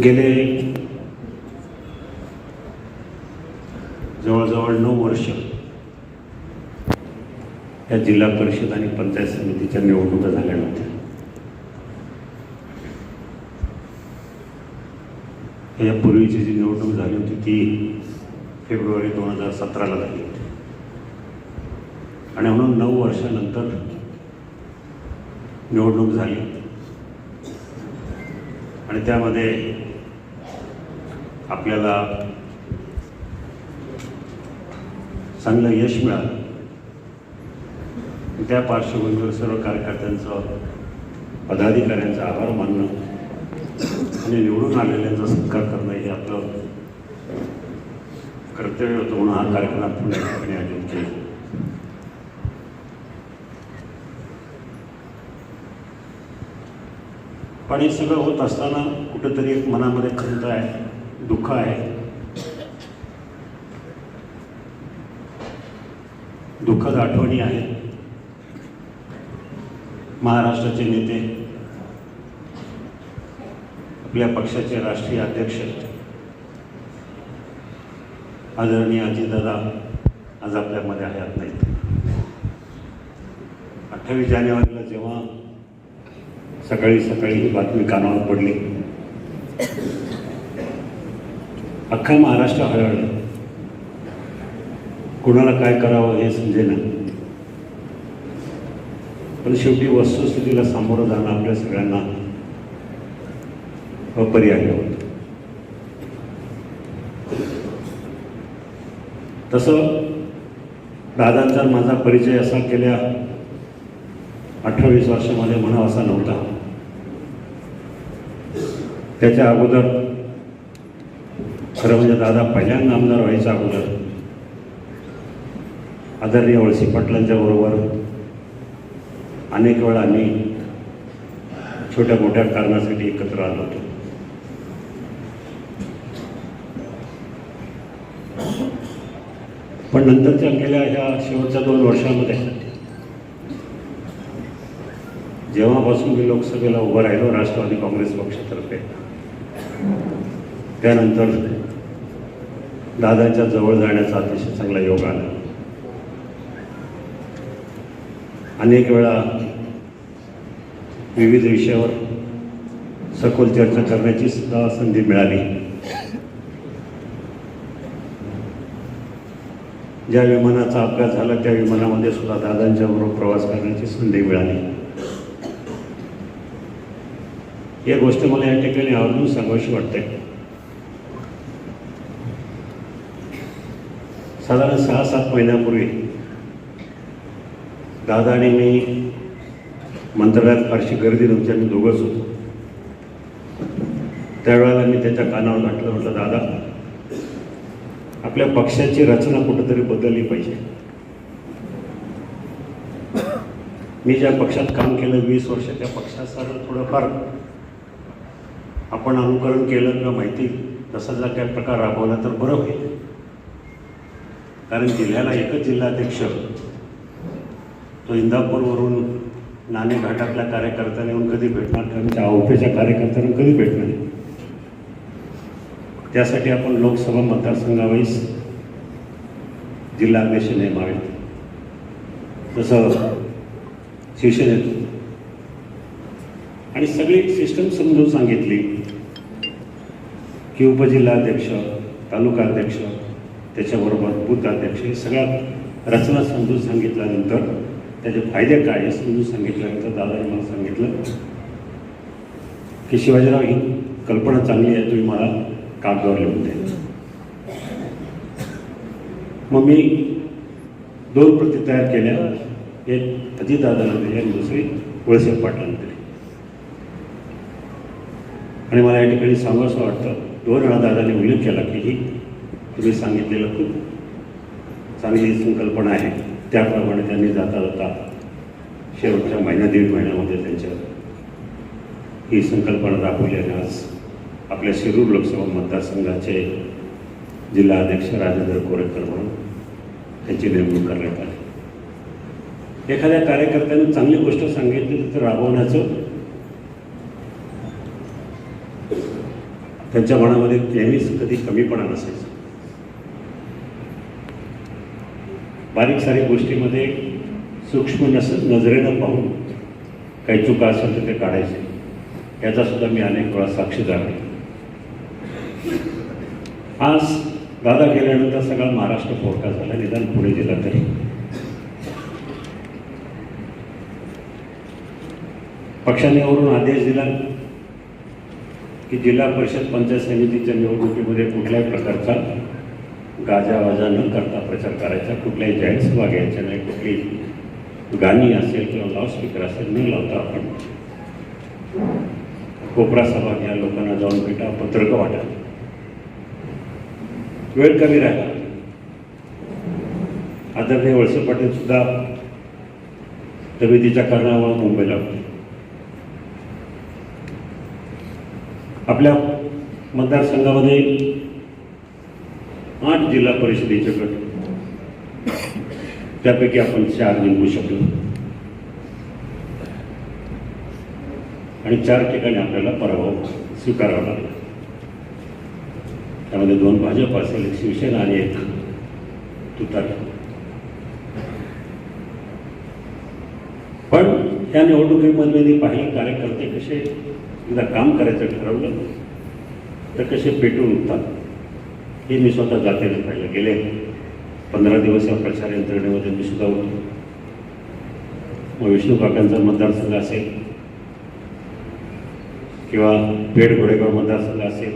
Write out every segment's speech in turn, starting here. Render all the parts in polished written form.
गेले जवळजवळ 9 वर्ष या जिल्हा परिषद आणि पंचायत समितीच्या निवडणुका झाल्या नव्हत्या. यापूर्वीची जी निवडणूक झाली होती ती फेब्रुवारी 2017ला झाली होती आणि म्हणून 9 वर्षानंतर निवडणूक झाली आणि त्यामध्ये आपल्याला चांगलं यश मिळालं. त्या पार्श्वभूमीवर सर्व कार्यकर्त्यांचं, पदाधिकाऱ्यांचा आभार मानणं आणि निवडून आलेल्यांचा सत्कार करणं हे आपलं कर्तव्य होतं म्हणून हा कार्यक्रम आपण या ठिकाणी आयोजित केला. पण हे सगळं होत असताना कुठेतरी एक मनामध्ये खंत आहे, दुःख आहे. दुःखद आठवणी आहेत. महाराष्ट्राचे नेते, आपल्या पक्षाचे राष्ट्रीय अध्यक्ष आदरणीय अजितदादा आज आपल्यामध्ये हयात नाहीत. 28 जानेवारीला जेव्हा सकाळी ही बातमी कानावर पडली, अख्खा महाराष्ट्र हळहळला. कुणाला काय करावं हे समजेना. पण शेवटी वस्तुस्थितीला सामोरं जाणं आपल्या सगळ्यांना अपरिहार्य होतं. तसं दादांचा माझा परिचय असा गेल्या 28 वर्षामध्ये म्हणावा असा नव्हता. त्याच्या अगोदर, खरं म्हणजे दादा पहिल्यांदा आमदार व्हायच्या अगोदर आदरणीय वळसे पाटलांच्या बरोबर अनेक वेळा आम्ही छोट्या मोठ्या कारणासाठी एकत्र आलो होतो. पण नंतरच्या गेल्या ह्या शेवटच्या 2 वर्षामध्ये जेव्हापासून मी लोकसभेला उभं राहिलो राष्ट्रवादी काँग्रेस पक्षातर्फे, त्यानंतर दादांच्या जवळ जाण्याचा अतिशय चांगला योग आला. अनेक वेळा विविध विषयावर सखोल चर्चा करण्याची सुद्धा संधी मिळाली. ज्या विमानाचा अपघात झाला त्या विमानामध्ये सुद्धा दादांच्या बरोबर प्रवास करण्याची संधी मिळाली. ही गोष्ट मला या ठिकाणी आवर्जून सांगावीशी वाटते. साधारण 6-7 महिन्यापूर्वी दादा आणि मी मंत्रालयात फारशी गर्दी नव्हती, आम्ही दोघंच होतो. त्यावेळेला मी त्याच्या कानावर घातलं, म्हटलं दादा, आपल्या पक्षाची रचना कुठंतरी बदलली पाहिजे. मी ज्या पक्षात काम केलं 20 वर्ष, त्या पक्षाचं थोडंफार आपण अनुकरण केलं किंवा माहिती तसा काय प्रकार राबवला तर बरं होईल. कारण जिल्ह्याला एकच जिल्हाध्यक्ष, तो इंदापूरवरून नाणे घाटातल्या कार्यकर्त्यांना येऊन कधी भेटणार, त्यांच्या औफेच्या कार्यकर्त्यांना कधी भेटणार नाही. त्यासाठी आपण लोकसभा मतदारसंघावाईज जिल्हा अध्यक्ष नेमावेत. तसं शिवसेनेत आणि सगळी सिस्टम समजून सांगितली की उपजिल्हाध्यक्ष, तालुका अध्यक्ष, त्याच्याबरोबर बूथ अध्यक्ष, हे सगळ्या रचना समजून सांगितल्यानंतर त्याचे फायदे काय हे समजून सांगितल्यानंतर दादाने मला सांगितलं की शिवाजीराव, ही कल्पना चांगली आहे, तुम्ही मला कागदावर लिहून द्या. मग मी 2 प्रती तयार केल्या. एक अजितदादांना दिली आणि दुसरी वळसे पाटलांना दिली. आणि मला या ठिकाणी सांगावंसं वाटतं, 2 वेळा दादाने उल्लेख केला की ही तुम्ही सांगितलेलं खूप चांगली संकल्पना आहे. त्याप्रमाणे त्यांनी जाता शेवटच्या 1.5 महिन्यामध्ये त्यांच्या ही संकल्पना दाखवली आणि आज आपल्या शिरूर लोकसभा मतदारसंघाचे जिल्हा अध्यक्ष राजेंद्र कोरेकर म्हणून त्यांची नेमणूक करण्यात आली. एखाद्या कार्यकर्त्याने चांगली गोष्ट सांगितली तर राबवण्याचं त्यांच्या मनामध्ये नेहमीच कधी कमीपणा नसायचा. बारीक सारीक गोष्टीमध्ये सूक्ष्म नजरेनं पाहून काही चुका असेल तर ते काढायचे. याचा सुद्धा मी अनेक वेळा साक्षीदार आहे. आज दादा गेल्यानंतर सगळा महाराष्ट्र पोरका झाला, निदान पुणे जिल्हा तरी. पक्षाने वरून आदेश दिला की जिल्हा परिषद पंचायत समितीच्या निवडणुकीमध्ये कुठल्याही प्रकारचा गाजावाजा न करता प्रचार करायचा, कुठल्याही जाहीर सभा घ्यायच्या नाही, कुठली गाणी असेल किंवा लाऊडस्पीकर असेल न लावता आपण कोपरा सभा घ्या, लोकांना जाऊन भेटा, पत्रकं वाटा. वेळ कमी राहिला. आदरणीय वळसे पाटील सुद्धा तब्येतीच्या कारणामुळे मुंबईला होते. आपल्या मतदारसंघामध्ये 8 जिल्हा परिषदेचे गट, त्यापैकी आपण 4 जिंकू शकलो आणि 4 ठिकाणी आपल्याला पराभव स्वीकारावा लागला. त्यामध्ये 2 भाजप असेल, 1 शिवसेना आणि 1 तुतारी. पण या निवडणुकीमध्ये मी पाहिले कार्यकर्ते कसे एकदा काम करायचं ठरवलं तर कसे पेटून उठतात हे मी स्वतः जातीने पाहिलं. गेले 15 दिवस या प्रचार यंत्रणेमध्ये मी सुद्धा होतो. मग विष्णू काकांचा मतदारसंघ असेल किंवा पेठ गोडेगाव मतदारसंघ असेल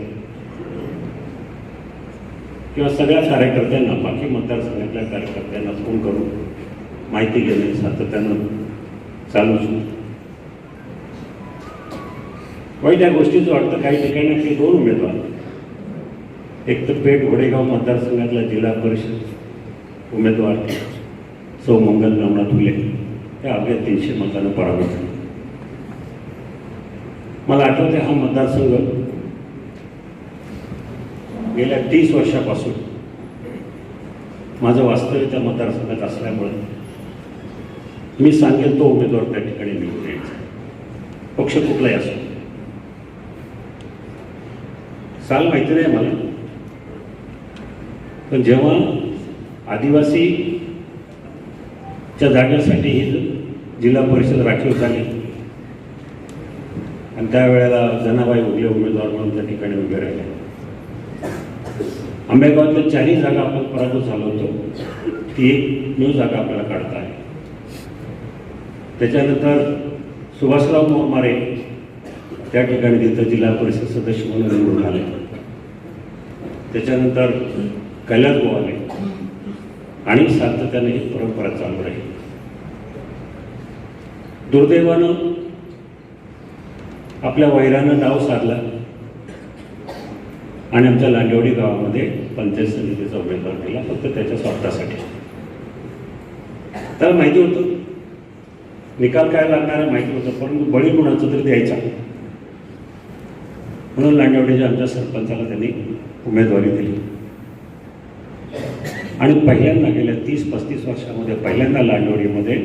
किंवा सगळ्या कार्यकर्त्यांना, बाकी मतदारसंघातल्या कार्यकर्त्यांना फोन करून माहिती घेणे सातत्यानं चालूच होतं. वाईट या गोष्टीचं वाटतं काही ठिकाणी आपले 2 उमेदवार, एक तर पेठ घोडेगाव मतदारसंघातला जिल्हा परिषद उमेदवार सौ मंगल नवनाथ फुले हे अवघ्या 300 मतांना पराभूत झाले. मला आठवते हा मतदारसंघ गेल्या 30 वर्षापासून माझं वास्तव्य त्या मतदारसंघात असल्यामुळे मी सांगेल तो उमेदवार त्या ठिकाणी निवडून यायचा, पक्ष कुठलाही असो. साल माहिती नाही मला, पण जेव्हा आदिवासीच्या जागेसाठी ही जिल्हा परिषद राखीव झाली आणि त्यावेळेला जनाबाई उगले उमेदवार म्हणून त्या ठिकाणी उभे राहिले. आंबेगावातल्या 4ही जागा आपण पराभूत झालो होतो. ती एक न्यू जागा आपल्याला काढता आहे. त्याच्यानंतर सुभाषराव मोरमारे त्या ठिकाणी तिथं जिल्हा परिषद सदस्य म्हणून निवडून आले. त्याच्यानंतर कैलास गोवाले आणि सातत्याने ही परंपरा चालू राहील. दुर्दैवानं आपल्या वैरानं डाव साधला आणि आमच्या लांडेवाडी गावामध्ये पंचायत समितीचा उमेदवार दिला फक्त त्याच्या स्वार्थासाठी. त्याला माहिती होतं निकाल काय लागणार आहे, माहिती होतं, परंतु बळी कुणाचं तरी द्यायचा म्हणून लांडेवाडीच्या आमच्या सरपंचाला त्यांनी उमेदवारी दिली. आणि पहिल्यांदा गेल्या 30-35 वर्षामध्ये पहिल्यांदा लांडेवाडीमध्ये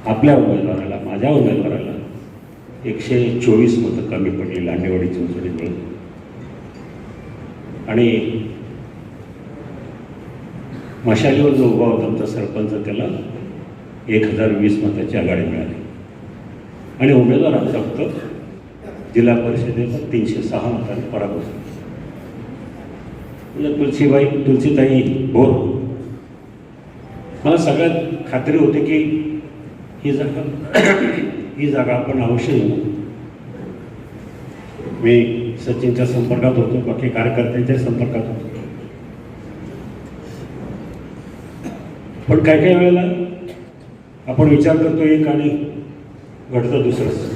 आपल्या उमेदवाराला, माझ्या उमेदवाराला 124 मतं कमी पडली लांडेवाडी चिंचोलीमुळे. आणि मशालीवर जो उभा होता आमचा सरपंच त्याला 1020 मताची आघाडी मिळाली आणि उमेदवार आमचा फक्त जिल्हा परिषदेचा 306 मतांनी पराभूत झाला. म्हणजे तुलसीताई भोर, मला सगळ्यात खात्री होती की ही जागा आपण अवश्य घेऊ. मी सचिनच्या संपर्कात होतो, बाकी कार्यकर्त्यांच्या संपर्कात होतो. पण काही काही वेळेला आपण विचार करतो एक आणि घडतं दुसरंच.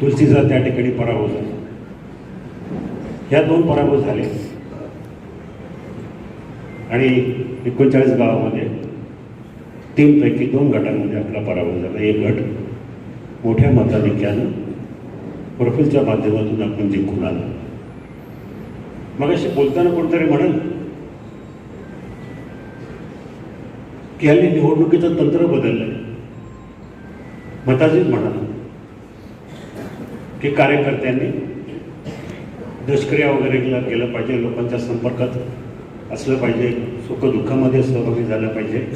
तुलसीचा त्या ठिकाणी पराभव झाला. ह्या 2 पराभव झाले आणि 39 गावामध्ये 3 पैकी 2 गटांमध्ये आपला पराभव झाला. एक गट मोठ्या मताधिक्यानं प्रोफिलच्या माध्यमातून आपण जिंकून आलो. मग अशी बोलताना कोणतरी म्हणाल की हल्ली निवडणुकीचं तंत्र बदललं. मताजीच म्हणाल की कार्यकर्त्यांनी दशक्रिया वगैरे केलं पाहिजे, लोकांच्या संपर्कात असलं पाहिजे, सुखदुःखामध्ये सहभागी झालं पाहिजे.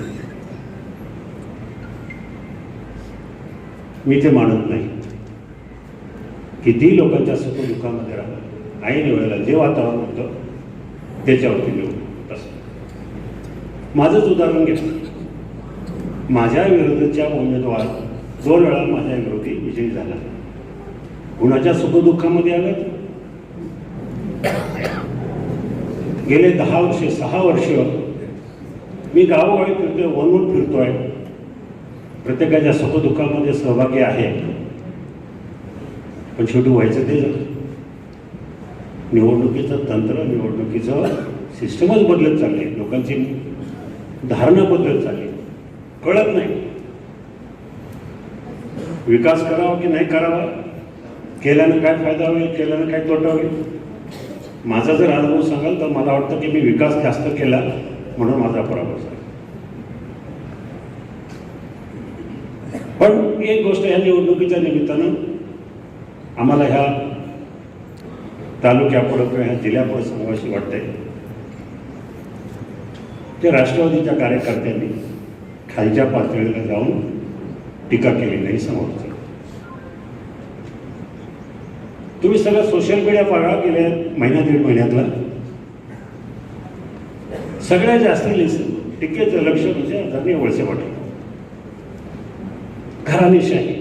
मी ते मानत नाही. कितीही लोकांच्या सुखदुःखामध्ये राहा, ऐन वेळेला जे वातावरण होतं त्याच्यावरती निवडून तसं. माझंच उदाहरण घेतलं. माझ्या विरोधाच्या उमेदवार 2 वेळा माझ्या विरोधी विजयी झाला. कुणाच्या सुखदुःखामध्ये आलं? गेले 10 वर्ष 6 वर्ष मी गावोगावी फिरतोय, वनवून फिरतोय, प्रत्येकाच्या सुखदुःखामध्ये सहभागी आहे. पण शेवटी व्हायचं ते निवडणुकीचं तंत्र, निवडणुकीचं सिस्टमच बदलत चालले, लोकांची धारणा बदलत चालली, कळत नाही. विकास करावा की नाही करावा, केल्यानं काय फायदा होईल, केल्यानं काय तोटा होईल. माझा जर अनुभव सांगाल तर मला वाटतं की मी विकास जास्त केला म्हणून माझा पराभव झाला. पण एक गोष्ट या निवडणुकीच्या निमित्तानं आम्हाला ह्या तालुक्यापुढं किंवा ह्या जिल्ह्यापुढं सांगावीशी वाटते ते राष्ट्रवादीच्या कार्यकर्त्यांनी खालच्या पातळीला जाऊन टीका केली नाही समोरची. तुम्ही सगळं सोशल मीडिया पाळा गेल्या महिना 1.5 महिन्यातला सगळ्यात जास्त टीकेचं लक्ष म्हणजे आदरणीय वळसे पाटील. घराणेशाही,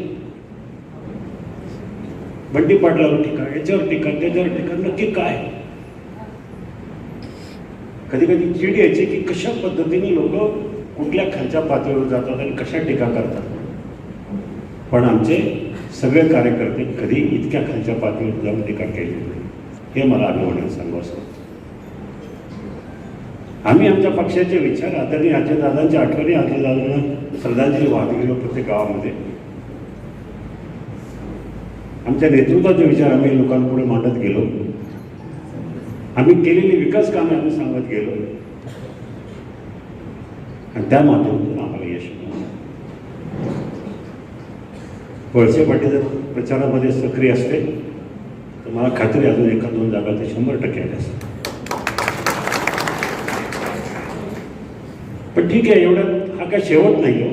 बंडी पाटलावर टीका, याच्यावर टीका, त्याच्यावर टीका. नक्की काय? कधी कधी चिड यायची की कशा पद्धतीने लोक कुठल्या खालच्या पातळीवर जातात आणि कशा टीका करतात. पण आमचे सगळे कार्यकर्ते कधी इतक्या खालच्या पातळीवर जाऊन टीका केली नाही, हे मला अभिमानाने सांगावं असं. आम्ही आमच्या पक्षाचे विचार आदरणीय अजयदादांच्या आठवणी, अजयदादांना श्रद्धांजली वाहत गेलो प्रत्येक गावामध्ये. आमच्या नेतृत्वाचे विचार आम्ही लोकांपुढे मांडत गेलो. आम्ही केलेली विकास कामे आम्ही सांगत गेलो आणि त्या माध्यमातून आम्हाला यश मिळालं. वळसे पाटील जर प्रचारामध्ये सक्रिय असते तर मला खात्री अजून 1-2 जागा ते 100% आल्या असतात. पण ठीक आहे, एवढ्यात हा काय शेवट नाही हो.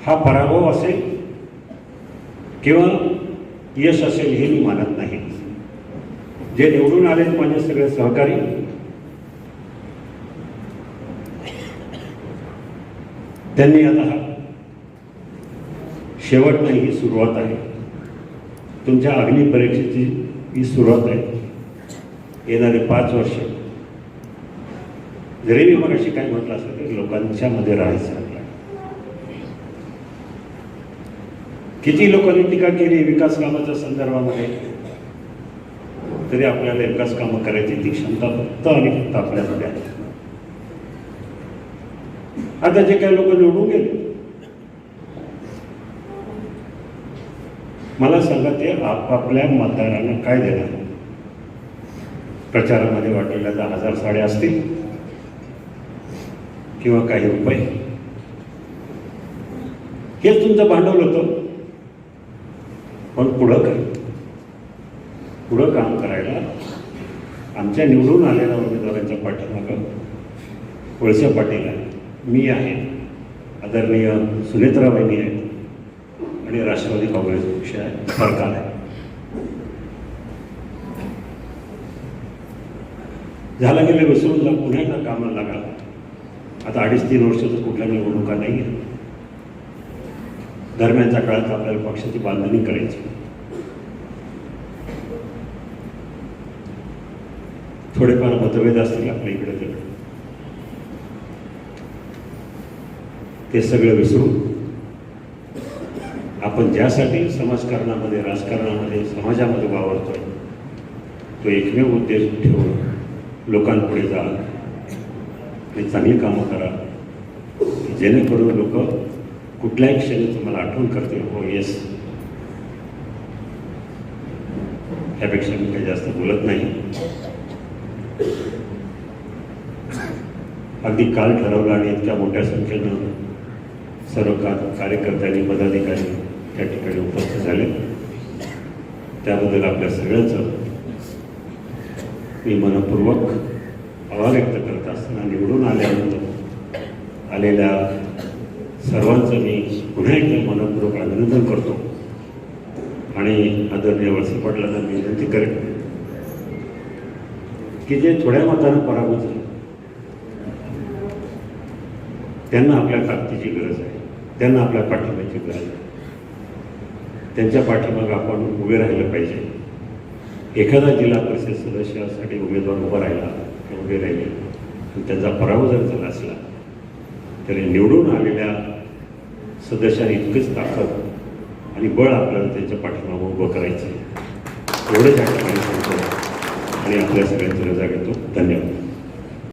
हा पराभव असेल किंवा यश असेल हे मी मानत नाही. जे निवडून आलेत माझे सगळे सहकारी, त्यांनी आता हा शेवट नाही, ही सुरुवात आहे. तुमच्या अग्निपरीक्षेची ही सुरुवात आहे. येणारे 5 वर्ष जरी मी मगाशी काय म्हटलं असं तरी लोकांच्या मध्ये राहायचं आपल्याला. किती लोकांनी टीका केली विकास कामाच्या संदर्भामध्ये, तरी आपल्याला विकास कामं करायची ती क्षमता फक्त आणि फक्त आपल्याकडे आहे. आता जे काही लोक निवडून गेले, मला सांगा ते आपापल्या मतदारांना काय देणार? प्रचारामध्ये वाटलेल्या 10,000 साड्या असतील किंवा काही रुपये, हेच तुमचं भांडवल होतं. पण पुढं काम करायला आमच्या निवडून आलेल्या उमेदवारांच्या पाठीमागं वळसे पाटील आहे, मी आहे, आदरणीय सुनेत्राबाईंनी आहे आणि राष्ट्रवादी काँग्रेस पक्ष आहे, सरकार आहे. झाला गेले विसरून जा, पुन्हा एकदा कामाला लागा. आता 2.5-3 वर्षाचं कुठल्या निवडणुका नाही आहे. दरम्यानच्या काळात आपल्याला पक्षाची बांधणी करायची. थोडेफार मतभेद असतील आपल्या इकडे तिकडे, ते सगळं विसरून आपण ज्यासाठी समाजकारणामध्ये, राजकारणामध्ये, समाजामध्ये वावरतोय तो एकमेव उद्देश ठेवून लोकांपुढे जा आणि चांगली कामं करा, जेणेकरून लोक कुठल्याही क्षणी तुम्हाला आठवण करतील, हो येस. त्यापेक्षा मी काही जास्त बोलत नाही. अगदी काल ठरवलं आणि इतक्या मोठ्या संख्येनं सर्व कार्यकर्त्यांनी पदाधिकारी त्या ठिकाणी उपस्थित झाले, त्याबद्दल आपल्या सगळ्यांचं मी मनपूर्वक आभार व्यक्त करत असताना निवडून आलेल्या सर्वांचं मी पुन्हा एकदा मनपूर्वक अभिनंदन करतो आणि आदरणीय वळसे पाटलांना मी विनंती करेन की जे थोड्या मतानं पराभूत झाले त्यांना आपल्या ताकदीची गरज आहे, त्यांना आपल्या पाठिंब्याची गरज आहे. त्यांच्या पाठीमागे आपण उभे राहिलं पाहिजे. एखादा जिल्हा परिषद सदस्यासाठी उमेदवार उभा राहिला किंवा उभे राहिले आणि त्यांचा पराभव जर झाला असला तरी निवडून आलेल्या सदस्यांनी इतकंच ताकद आणि बळ आपल्याला त्यांच्या पाठीमागे उभं करायचं आहे. एवढंच या ठिकाणी सांगतो आणि आपल्या सगळ्यांची रजा घेतो. धन्यवाद.